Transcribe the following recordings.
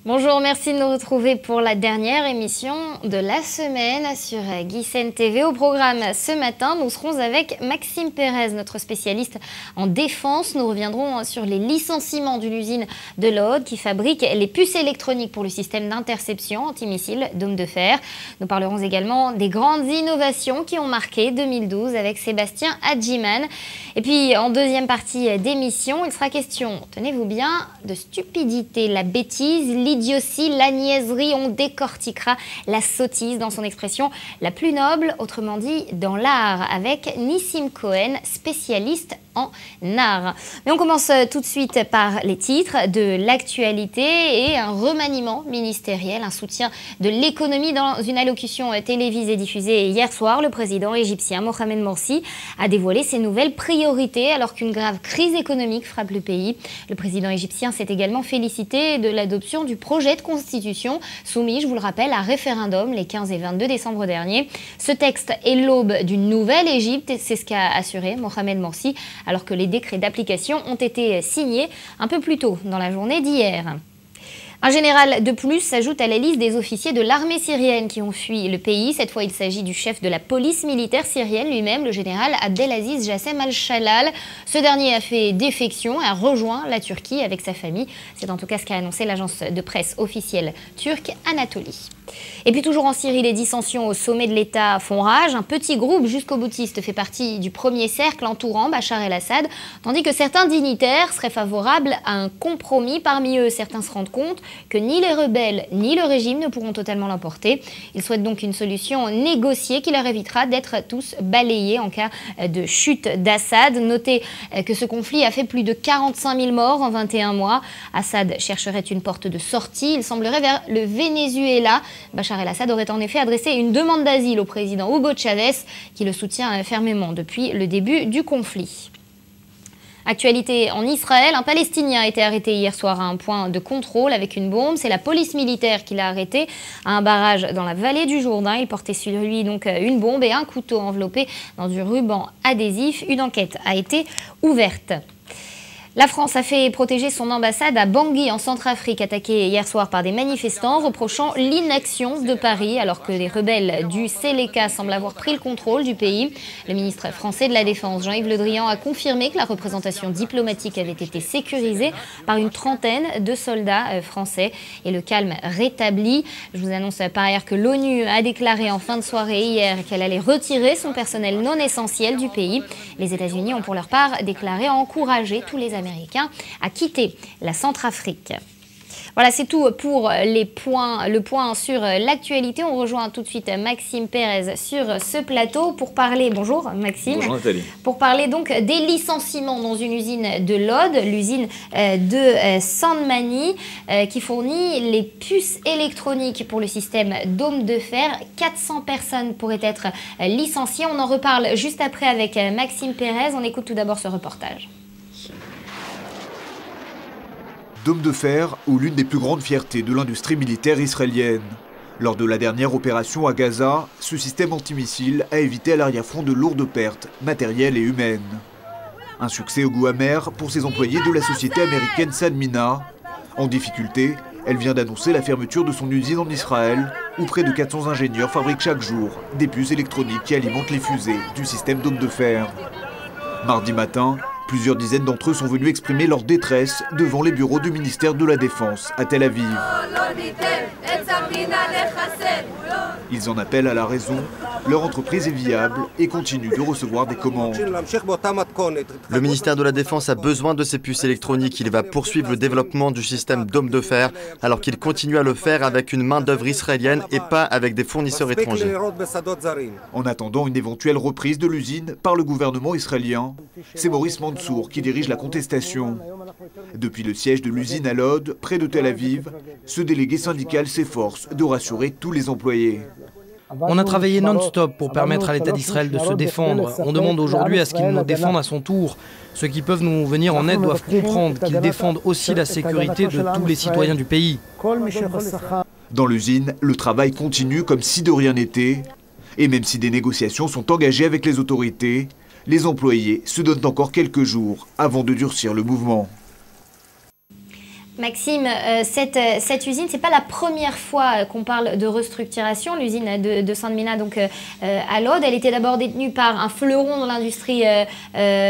Bonjour, merci de nous retrouver pour la dernière émission de la semaine sur Guisen TV. Au programme ce matin, nous serons avec Maxime Pérez, notre spécialiste en défense. Nous reviendrons sur les licenciements d'une usine de l'Aude qui fabrique les puces électroniques pour le système d'interception antimissile Dôme de Fer. Nous parlerons également des grandes innovations qui ont marqué 2012 avec Sébastien Hadjiman. Et puis en deuxième partie d'émission, il sera question, tenez-vous bien, de stupidité, la bêtise, l'idiotie, la niaiserie. On décortiquera la sottise dans son expression la plus noble, autrement dit dans l'art, avec Nissim Cohen, spécialiste en art. Mais on commence tout de suite par les titres de l'actualité et un remaniement ministériel, un soutien de l'économie dans une allocution télévisée diffusée hier soir. Le président égyptien Mohamed Morsi a dévoilé ses nouvelles priorités alors qu'une grave crise économique frappe le pays. Le président égyptien s'est également félicité de l'adoption du projet de constitution soumis, je vous le rappelle, à référendum les 15 et 22 décembre dernier. Ce texte est l'aube d'une nouvelle Égypte, c'est ce qu'a assuré Mohamed Morsi, alors que les décrets d'application ont été signés un peu plus tôt dans la journée d'hier. Un général de plus s'ajoute à la liste des officiers de l'armée syrienne qui ont fui le pays. Cette fois, il s'agit du chef de la police militaire syrienne lui-même, le général Abdelaziz Jassem al-Shalal. Ce dernier a fait défection et a rejoint la Turquie avec sa famille. C'est en tout cas ce qu'a annoncé l'agence de presse officielle turque Anatolie. Et puis toujours en Syrie, les dissensions au sommet de l'État font rage. Un petit groupe jusqu'au-boutiste fait partie du premier cercle entourant Bachar el-Assad, tandis que certains dignitaires seraient favorables à un compromis. Parmi eux, certains se rendent compte que ni les rebelles ni le régime ne pourront totalement l'emporter. Ils souhaitent donc une solution négociée qui leur évitera d'être tous balayés en cas de chute d'Assad. Notez que ce conflit a fait plus de 45 000 morts en 21 mois. Assad chercherait une porte de sortie. Il semblerait vers le Venezuela. Bachar el-Assad aurait en effet adressé une demande d'asile au président Hugo Chavez qui le soutient fermement depuis le début du conflit. Actualité en Israël, un Palestinien a été arrêté hier soir à un point de contrôle avec une bombe. C'est la police militaire qui l'a arrêté à un barrage dans la vallée du Jourdain. Il portait sur lui donc une bombe et un couteau enveloppé dans du ruban adhésif. Une enquête a été ouverte. La France a fait protéger son ambassade à Bangui en Centrafrique, attaquée hier soir par des manifestants, reprochant l'inaction de Paris alors que les rebelles du Seleka semblent avoir pris le contrôle du pays. Le ministre français de la Défense, Jean-Yves Le Drian, a confirmé que la représentation diplomatique avait été sécurisée par une trentaine de soldats français et le calme rétabli. Je vous annonce par ailleurs que l'ONU a déclaré en fin de soirée hier qu'elle allait retirer son personnel non essentiel du pays. Les États-Unis ont pour leur part déclaré encourager tous les Américains à quitter la Centrafrique. Voilà, c'est tout pour le point sur l'actualité. On rejoint tout de suite Maxime Pérez sur ce plateau pour parler, bonjour Maxime. Bonjour Nathalie. Pour parler donc des licenciements dans une usine de l'Aude, l'usine de Sandmani, qui fournit les puces électroniques pour le système Dôme de Fer. 400 personnes pourraient être licenciées. On en reparle juste après avec Maxime Pérez. On écoute tout d'abord ce reportage. Dôme de Fer, ou l'une des plus grandes fiertés de l'industrie militaire israélienne. Lors de la dernière opération à Gaza, ce système antimissile a évité à l'arrière-front de lourdes pertes matérielles et humaines. Un succès au goût amer pour ses employés de la société américaine Sanmina. En difficulté, elle vient d'annoncer la fermeture de son usine en Israël, où près de 400 ingénieurs fabriquent chaque jour des puces électroniques qui alimentent les fusées du système Dôme de Fer. Mardi matin, plusieurs dizaines d'entre eux sont venus exprimer leur détresse devant les bureaux du ministère de la Défense à Tel Aviv. Ils en appellent à la raison. Leur entreprise est viable et continue de recevoir des commandes. Le ministère de la Défense a besoin de ces puces électroniques. Il va poursuivre le développement du système Dôme de Fer alors qu'il continue à le faire avec une main-d'œuvre israélienne et pas avec des fournisseurs étrangers. En attendant une éventuelle reprise de l'usine par le gouvernement israélien, c'est Maurice Mansour qui dirige la contestation. Depuis le siège de l'usine à l'Aude, près de Tel Aviv, ce délégué syndical s'efforce de rassurer tous les employés. On a travaillé non-stop pour permettre à l'État d'Israël de se défendre. On demande aujourd'hui à ce qu'il nous défende à son tour. Ceux qui peuvent nous venir en aide doivent comprendre qu'ils défendent aussi la sécurité de tous les citoyens du pays. Dans l'usine, le travail continue comme si de rien n'était. Et même si des négociations sont engagées avec les autorités, les employés se donnent encore quelques jours avant de durcir le mouvement. Maxime, cette usine, c'est pas la première fois qu'on parle de restructuration. L'usine de Sanmina, donc à Lod, elle était d'abord détenue par un fleuron de l'industrie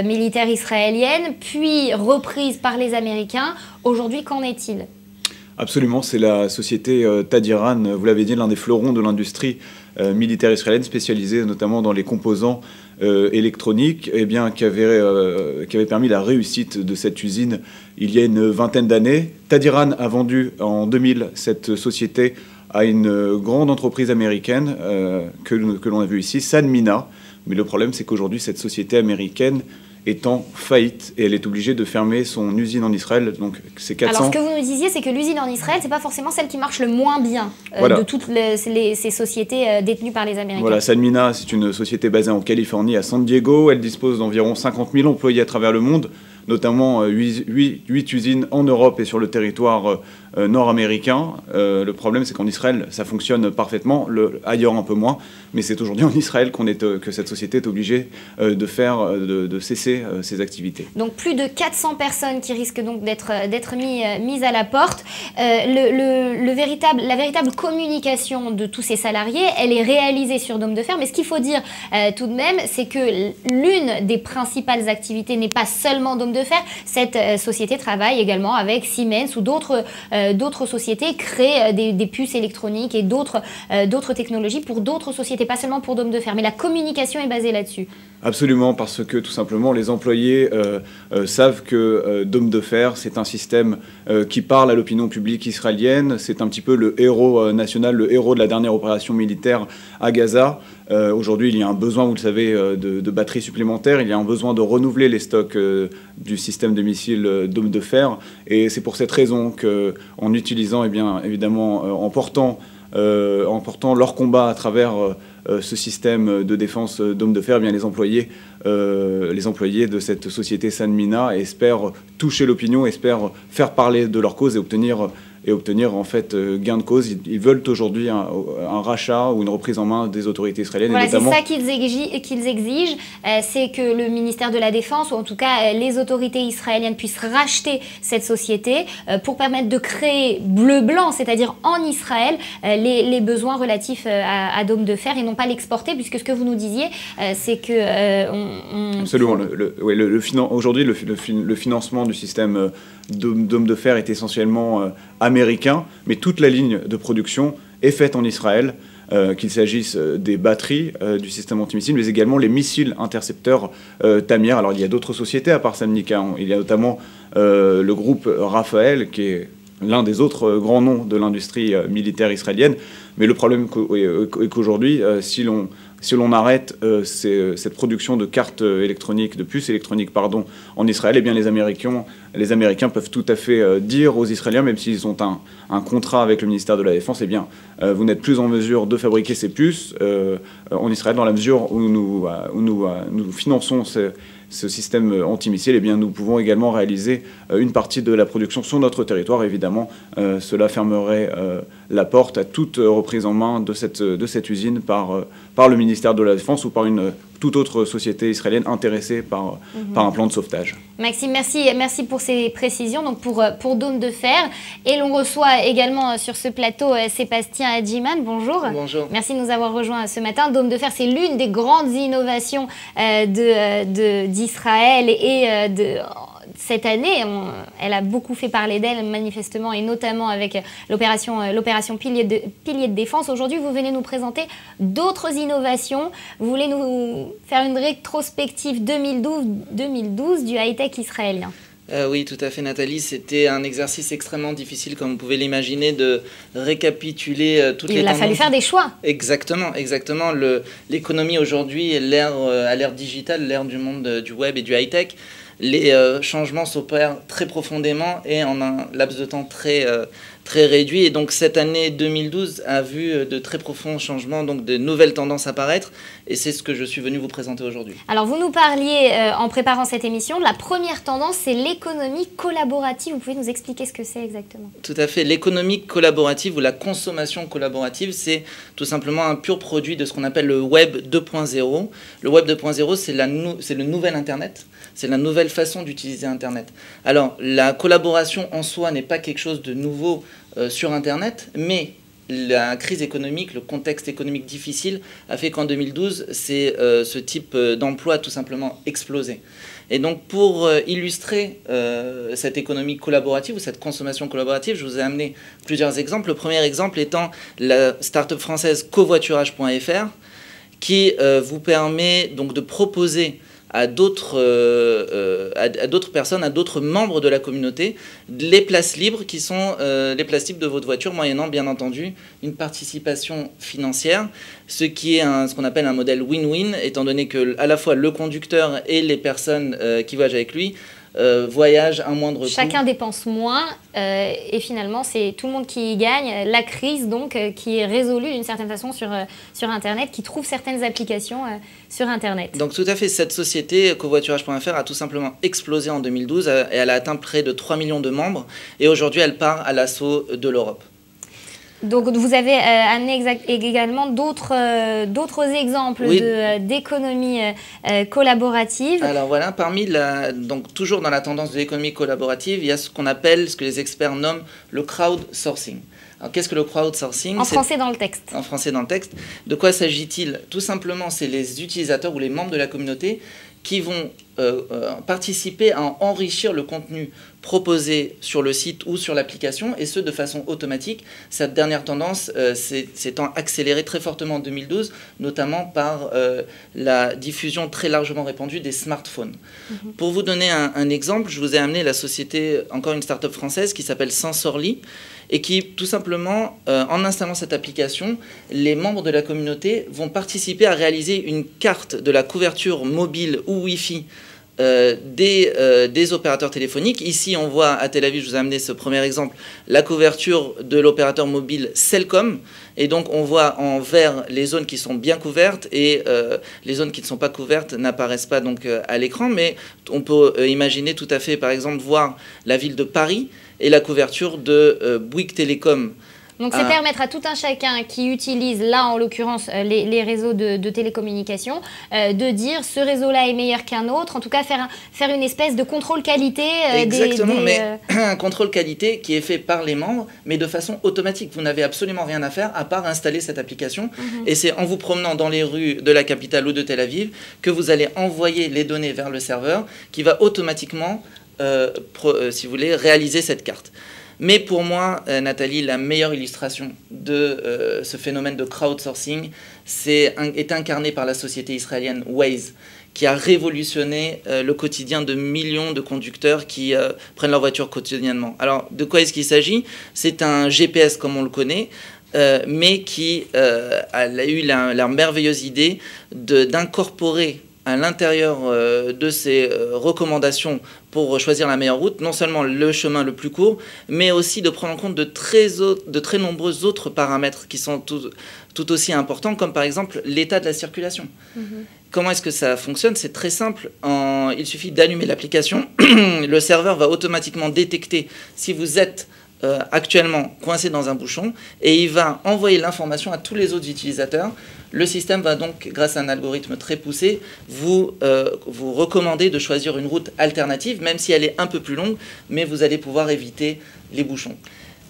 militaire israélienne, puis reprise par les Américains. Aujourd'hui, qu'en est-il ? Absolument, c'est la société Tadiran, vous l'avez dit, l'un des fleurons de l'industrie militaire israélienne, spécialisée notamment dans les composants électroniques, qui avait permis la réussite de cette usine il y a une vingtaine d'années. Tadiran a vendu en 2000 cette société à une grande entreprise américaine que l'on a vue ici, Sanmina. Mais le problème, c'est qu'aujourd'hui, cette société américaine est en faillite et elle est obligée de fermer son usine en Israël. Donc, c'est 400... Alors, ce que vous nous disiez, c'est que l'usine en Israël, c'est pas forcément celle qui marche le moins bien de toutes ces sociétés détenues par les Américains. Voilà, Sanmina, c'est une société basée en Californie, à San Diego. Elle dispose d'environ 50 000 employés à travers le monde, notamment 8 usines en Europe et sur le territoire nord-américain. Le problème, c'est qu'en Israël, ça fonctionne parfaitement, ailleurs un peu moins, mais c'est aujourd'hui en Israël que cette société est obligée de cesser ses activités. Donc plus de 400 personnes qui risquent donc d'être mises à la porte. La véritable communication de tous ces salariés, elle est réalisée sur Dôme de Fer, mais ce qu'il faut dire tout de même, c'est que l'une des principales activités n'est pas seulement Dôme de Fer. Cette société travaille également avec Siemens ou d'autres sociétés, créent des puces électroniques et d'autres technologies pour d'autres sociétés, pas seulement pour Dôme de Fer, mais la communication est basée là-dessus. Absolument, parce que tout simplement les employés savent que Dôme de Fer, c'est un système qui parle à l'opinion publique israélienne. C'est un petit peu le héros national, le héros de la dernière opération militaire à Gaza. Aujourd'hui, il y a un besoin, vous le savez, de batteries supplémentaires. Il y a un besoin de renouveler les stocks du système de missiles Dôme de Fer. Et c'est pour cette raison qu'en utilisant, évidemment, en portant leur combat à travers ce système de défense Dôme de Fer, les employés de cette société Sanmina espèrent toucher l'opinion, espèrent faire parler de leur cause et obtenir en fait gain de cause. Ils veulent aujourd'hui un rachat ou une reprise en main des autorités israéliennes. Voilà, et notamment... c'est ça qu'ils exigent, c'est que le ministère de la Défense, ou en tout cas les autorités israéliennes, puissent racheter cette société pour permettre de créer bleu-blanc, c'est-à-dire en Israël, les besoins relatifs à Dôme de Fer et non pas l'exporter, puisque ce que vous nous disiez, c'est que... Absolument. Aujourd'hui, le financement du système Dôme de Fer est essentiellement américain, mais toute la ligne de production est faite en Israël, qu'il s'agisse des batteries du système antimissile, mais également les missiles intercepteurs Tamir. Alors il y a d'autres sociétés à part Sanmina. Il y a notamment le groupe Rafael, qui est l'un des autres grands noms de l'industrie militaire israélienne. Mais le problème est qu'aujourd'hui, si l'on arrête cette production de cartes électroniques, de puces électroniques, en Israël, les Américains peuvent tout à fait dire aux Israéliens, même s'ils ont un contrat avec le ministère de la Défense, vous n'êtes plus en mesure de fabriquer ces puces en Israël, dans la mesure où nous finançons ce système antimissile, nous pouvons également réaliser une partie de la production sur notre territoire. Évidemment, cela fermerait la porte à toute reprise en main de cette usine par le ministère de la Défense ou par une toute autre société israélienne intéressée par un plan de sauvetage. Maxime, merci pour ces précisions. Donc pour Dôme de Fer. Et l'on reçoit également sur ce plateau Sébastien Hadjiman. Bonjour. Bonjour. Merci de nous avoir rejoints ce matin. Dôme de Fer, c'est l'une des grandes innovations d'Israël et cette année, elle a beaucoup fait parler d'elle manifestement et notamment avec l'opération Pilier de Défense. Aujourd'hui, vous venez nous présenter d'autres innovations. Vous voulez nous faire une rétrospective 2012 du high-tech israélien. Oui, tout à fait, Nathalie. C'était un exercice extrêmement difficile, comme vous pouvez l'imaginer, de récapituler toutes les tendances. Il a fallu faire des choix. Exactement. L'économie aujourd'hui, à l'ère digitale, l'ère du monde du web et du high-tech, les changements s'opèrent très profondément et en un laps de temps très réduit. Et donc cette année 2012 a vu de très profonds changements, donc de nouvelles tendances apparaître. Et c'est ce que je suis venu vous présenter aujourd'hui. Alors vous nous parliez, en préparant cette émission, de la première tendance, c'est l'économie collaborative. Vous pouvez nous expliquer ce que c'est exactement? Tout à fait. L'économie collaborative ou la consommation collaborative, c'est tout simplement un pur produit de ce qu'on appelle le Web 2.0. Le Web 2.0, c'est le nouvel Internet. C'est la nouvelle façon d'utiliser Internet. Alors, la collaboration en soi n'est pas quelque chose de nouveau sur Internet, mais la crise économique, le contexte économique difficile a fait qu'en 2012, ce type d'emploi a tout simplement explosé. Et donc, pour illustrer cette économie collaborative ou cette consommation collaborative, je vous ai amené plusieurs exemples. Le premier exemple étant la start-up française covoiturage.fr, qui vous permet donc de proposer à d'autres personnes, à d'autres membres de la communauté, les places libres qui sont les places libres de votre voiture, moyennant bien entendu une participation financière, ce qui est ce qu'on appelle un modèle win-win, étant donné que à la fois le conducteur et les personnes qui voyagent avec lui voyagent à moindre coût. Chacun dépense moins et finalement c'est tout le monde qui y gagne. La crise donc qui est résolue d'une certaine façon sur Internet, qui trouve certaines applications sur Internet. Donc tout à fait, cette société covoiturage.fr a tout simplement explosé en 2012 et elle a atteint près de 3 millions de membres et aujourd'hui elle part à l'assaut de l'Europe. Donc vous avez amené également d'autres exemples d'économie collaborative. Alors voilà, donc toujours dans la tendance de l'économie collaborative, il y a ce que les experts nomment le crowdsourcing. Alors qu'est-ce que le crowdsourcing? En français dans le texte. En français dans le texte. De quoi s'agit-il? Tout simplement, c'est les utilisateurs ou les membres de la communauté qui vont participer à enrichir le contenu proposé sur le site ou sur l'application, et ce de façon automatique. Cette dernière tendance s'étant accélérée très fortement en 2012, notamment par la diffusion très largement répandue des smartphones. Pour vous donner un exemple, je vous ai amené la société, encore une start-up française qui s'appelle Sensorly, et qui, tout simplement, en installant cette application, les membres de la communauté vont participer à réaliser une carte de la couverture mobile ou Wi-Fi des opérateurs téléphoniques. Ici, on voit à Tel Aviv, je vous ai amené ce premier exemple, la couverture de l'opérateur mobile Cellcom. Et donc, on voit en vert les zones qui sont bien couvertes et les zones qui ne sont pas couvertes n'apparaissent pas donc à l'écran. Mais on peut imaginer tout à fait, par exemple, voir la ville de Paris et la couverture de Bouygues Télécom. Donc c'est permettre à tout un chacun qui utilise, là en l'occurrence, les réseaux de télécommunications, de dire ce réseau-là est meilleur qu'un autre, en tout cas faire une espèce de contrôle qualité. Exactement, mais un contrôle qualité qui est fait par les membres, mais de façon automatique. Vous n'avez absolument rien à faire à part installer cette application. Et c'est en vous promenant dans les rues de la capitale ou de Tel Aviv que vous allez envoyer les données vers le serveur qui va automatiquement, si vous voulez, réaliser cette carte. Mais pour moi, Nathalie, la meilleure illustration de ce phénomène de crowdsourcing est incarnée par la société israélienne Waze, qui a révolutionné le quotidien de millions de conducteurs qui prennent leur voiture quotidiennement. Alors, de quoi est-ce qu'il s'agit? C'est un GPS comme on le connaît, mais qui a eu la merveilleuse idée d'incorporer à l'intérieur de ces recommandations pour choisir la meilleure route, non seulement le chemin le plus court, mais aussi de prendre en compte de très nombreux autres paramètres qui sont tout aussi importants, comme par exemple l'état de la circulation. Comment est-ce que ça fonctionne? C'est très simple. Il suffit d'allumer l'application. Le serveur va automatiquement détecter si vous êtes actuellement coincé dans un bouchon et il va envoyer l'information à tous les autres utilisateurs. Le système va donc, grâce à un algorithme très poussé, vous recommander de choisir une route alternative, même si elle est un peu plus longue, mais vous allez pouvoir éviter les bouchons.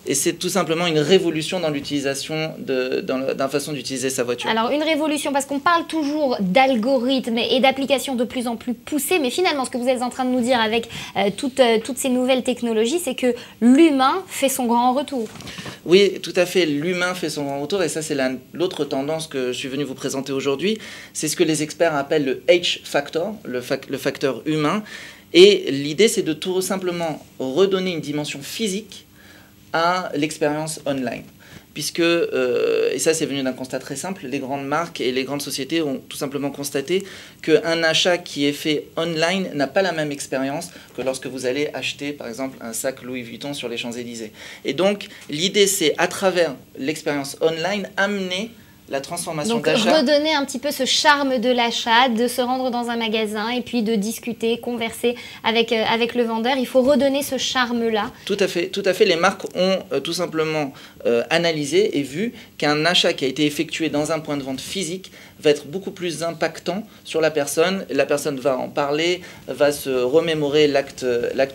Et c'est tout simplement une révolution dans l'utilisation, dans la façon d'utiliser sa voiture. Alors une révolution, parce qu'on parle toujours d'algorithmes et d'applications de plus en plus poussées, mais finalement ce que vous êtes en train de nous dire avec toutes ces nouvelles technologies, c'est que l'humain fait son grand retour. Oui, tout à fait, l'humain fait son grand retour, et ça c'est l'autre tendance que je suis venu vous présenter aujourd'hui. C'est ce que les experts appellent le H-factor, le facteur humain, et l'idée c'est de tout simplement redonner une dimension physique à l'expérience online. Puisque, et ça c'est venu d'un constat très simple, les grandes marques et les grandes sociétés ont tout simplement constaté qu'un achat qui est fait online n'a pas la même expérience que lorsque vous allez acheter par exemple un sac Louis Vuitton sur les Champs-Élysées. Et donc l'idée c'est à travers l'expérience online amener la transformation Donc d'achat. redonner un petit peu ce charme de l'achat, de se rendre dans un magasin et puis de discuter, converser avec le vendeur. Il faut redonner ce charme-là. Tout à fait, tout à fait. Les marques ont tout simplement analysé et vu qu'un achat qui a été effectué dans un point de vente physique va être beaucoup plus impactant sur la personne. La personne va en parler, va se remémorer l'acte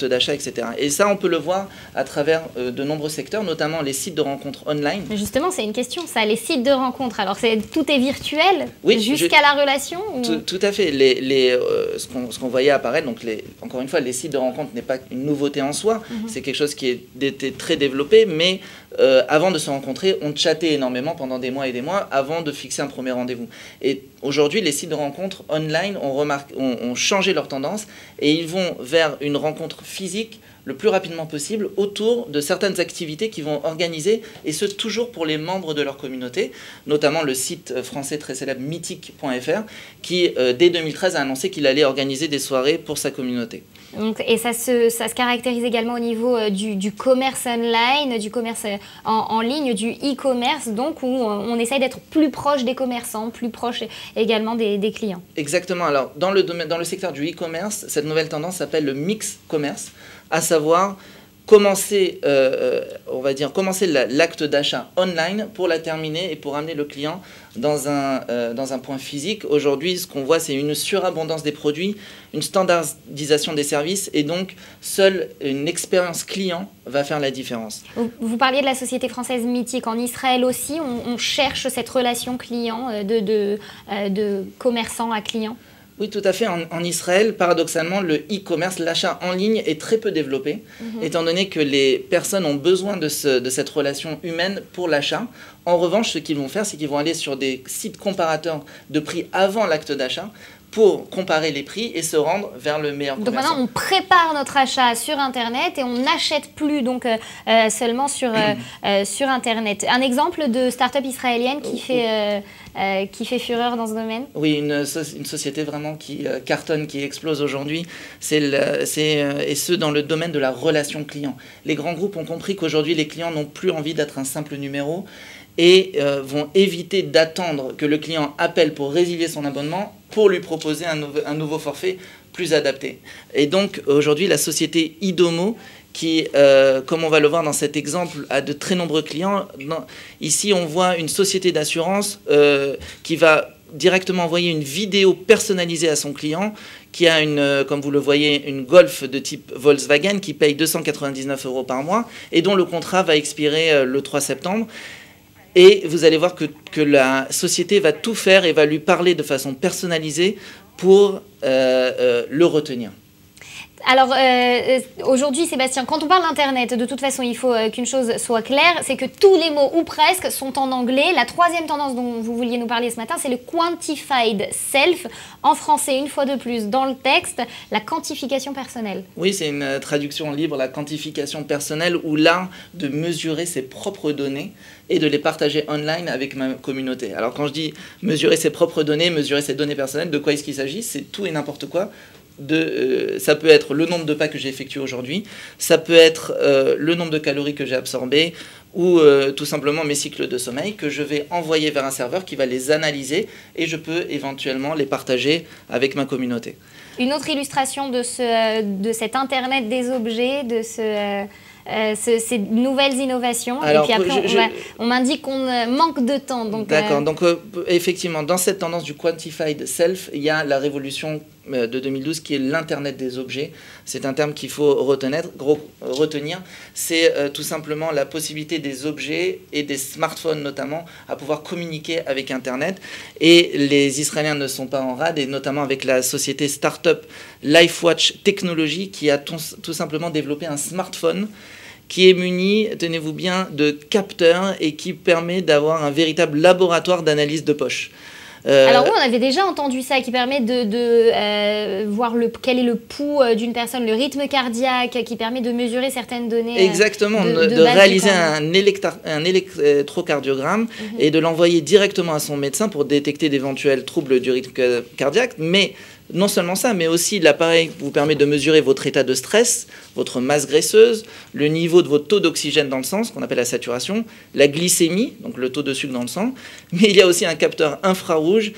d'achat, etc. Et ça, on peut le voir à travers de nombreux secteurs, notamment les sites de rencontres online. Mais justement, c'est une question, ça, les sites de rencontres. Alors, tout est virtuel oui, jusqu'à la relation ou... Tout à fait. Ce qu'on voyait apparaître, donc encore une fois, les sites de rencontres n'est pas une nouveauté en soi. C'est quelque chose qui était très développé, mais avant de se rencontrer, on chattait énormément pendant des mois et des mois avant de fixer un premier rendez-vous. Et aujourd'hui, les sites de rencontres online ont changé leur tendance et ils vont vers une rencontre physique le plus rapidement possible autour de certaines activités qu'ils vont organiser, et ce toujours pour les membres de leur communauté, notamment le site français très célèbre mythique.fr qui dès 2013 a annoncé qu'il allait organiser des soirées pour sa communauté. Donc, et ça se caractérise également au niveau du commerce online, du commerce en ligne, du e-commerce, donc où on essaye d'être plus proche des commerçants, plus proche également des clients. Exactement. Alors dans le secteur du e-commerce, cette nouvelle tendance s'appelle le mix commerce, à savoir commencer l'acte d'achat online pour la terminer et pour amener le client dans un point physique. Aujourd'hui, ce qu'on voit, c'est une surabondance des produits, une standardisation des services, et donc seule une expérience client va faire la différence. Vous parliez de la société française Mythique. En Israël aussi, on cherche cette relation client de commerçant à client. Oui, tout à fait. En Israël, paradoxalement, le e-commerce, l'achat en ligne est très peu développé, étant donné que les personnes ont besoin de cette relation humaine pour l'achat. En revanche, ce qu'ils vont faire, c'est qu'ils vont aller sur des sites comparateurs de prix avant l'acte d'achat pour comparer les prix et se rendre vers le meilleur commerçant. Donc maintenant, on prépare notre achat sur Internet et on n'achète plus seulement sur Internet. Un exemple de start-up israélienne qui fait fureur dans ce domaine? Oui, une société vraiment qui cartonne, qui explose aujourd'hui, et ce dans le domaine de la relation client. Les grands groupes ont compris qu'aujourd'hui, les clients n'ont plus envie d'être un simple numéro et vont éviter d'attendre que le client appelle pour résilier son abonnement pour lui proposer un nouveau forfait plus adapté. Et donc aujourd'hui, la société Idomo, qui, comme on va le voir dans cet exemple, a de très nombreux clients. Ici, on voit une société d'assurance qui va directement envoyer une vidéo personnalisée à son client, qui a, comme vous le voyez, une Golf de type Volkswagen qui paye 299 € par mois et dont le contrat va expirer le 3 septembre. Et vous allez voir que la société va tout faire et va lui parler de façon personnalisée pour le retenir. Alors, aujourd'hui, Sébastien, quand on parle d'Internet, de toute façon, il faut qu'une chose soit claire, c'est que tous les mots, ou presque, sont en anglais. La troisième tendance dont vous vouliez nous parler ce matin, c'est le quantified self. En français, une fois de plus, dans le texte, la quantification personnelle. Oui, c'est une traduction libre, la quantification personnelle, ou l'art de mesurer ses propres données et de les partager online avec ma communauté. Alors, quand je dis mesurer ses propres données, mesurer ses données personnelles, de quoi est-ce qu'il s'agit? C'est tout et n'importe quoi. Ça peut être le nombre de pas que j'ai effectué aujourd'hui, ça peut être le nombre de calories que j'ai absorbées, ou tout simplement mes cycles de sommeil que je vais envoyer vers un serveur qui va les analyser et je peux éventuellement les partager avec ma communauté. Une autre illustration de cet Internet des objets, de ces nouvelles innovations. Alors, et puis après, on m'indique qu'on manque de temps. D'accord, donc effectivement, dans cette tendance du quantified self, il y a la révolution de 2012 qui est l'Internet des objets. C'est un terme qu'il faut retenir. C'est tout simplement la possibilité des objets et des smartphones notamment à pouvoir communiquer avec Internet. Et les Israéliens ne sont pas en rade, et notamment avec la société start-up LifeWatch Technology qui a tout simplement développé un smartphone qui est muni, tenez-vous bien, de capteurs et qui permet d'avoir un véritable laboratoire d'analyse de poche. Alors oui, on avait déjà entendu ça, qui permet de voir quel est le pouls d'une personne, le rythme cardiaque, qui permet de mesurer certaines données. Exactement, de réaliser un électrocardiogramme et de l'envoyer directement à son médecin pour détecter d'éventuels troubles du rythme cardiaque. Mais Non seulement ça, mais aussi l'appareil vous permet de mesurer votre état de stress, votre masse graisseuse, le niveau de votre taux d'oxygène dans le sang, ce qu'on appelle la saturation, la glycémie, donc le taux de sucre dans le sang. Mais il y a aussi un capteur infrarouge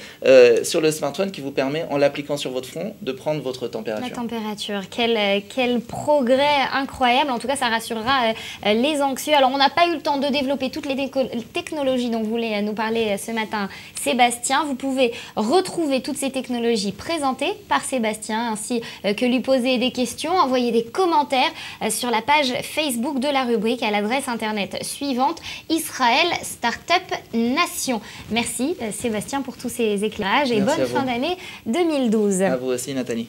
sur le smartphone qui vous permet, en l'appliquant sur votre front, de prendre votre température. La température, quel progrès incroyable. En tout cas, ça rassurera les anxieux. Alors, on n'a pas eu le temps de développer toutes les technologies dont voulait nous parler ce matin Sébastien. Vous pouvez retrouver toutes ces technologies présentées par Sébastien, ainsi que lui poser des questions, envoyer des commentaires sur la page Facebook de la rubrique à l'adresse internet suivante, Israël Startup Nation. Merci Sébastien pour tous ces éclairages et bonne fin d'année 2012. À vous aussi Nathalie.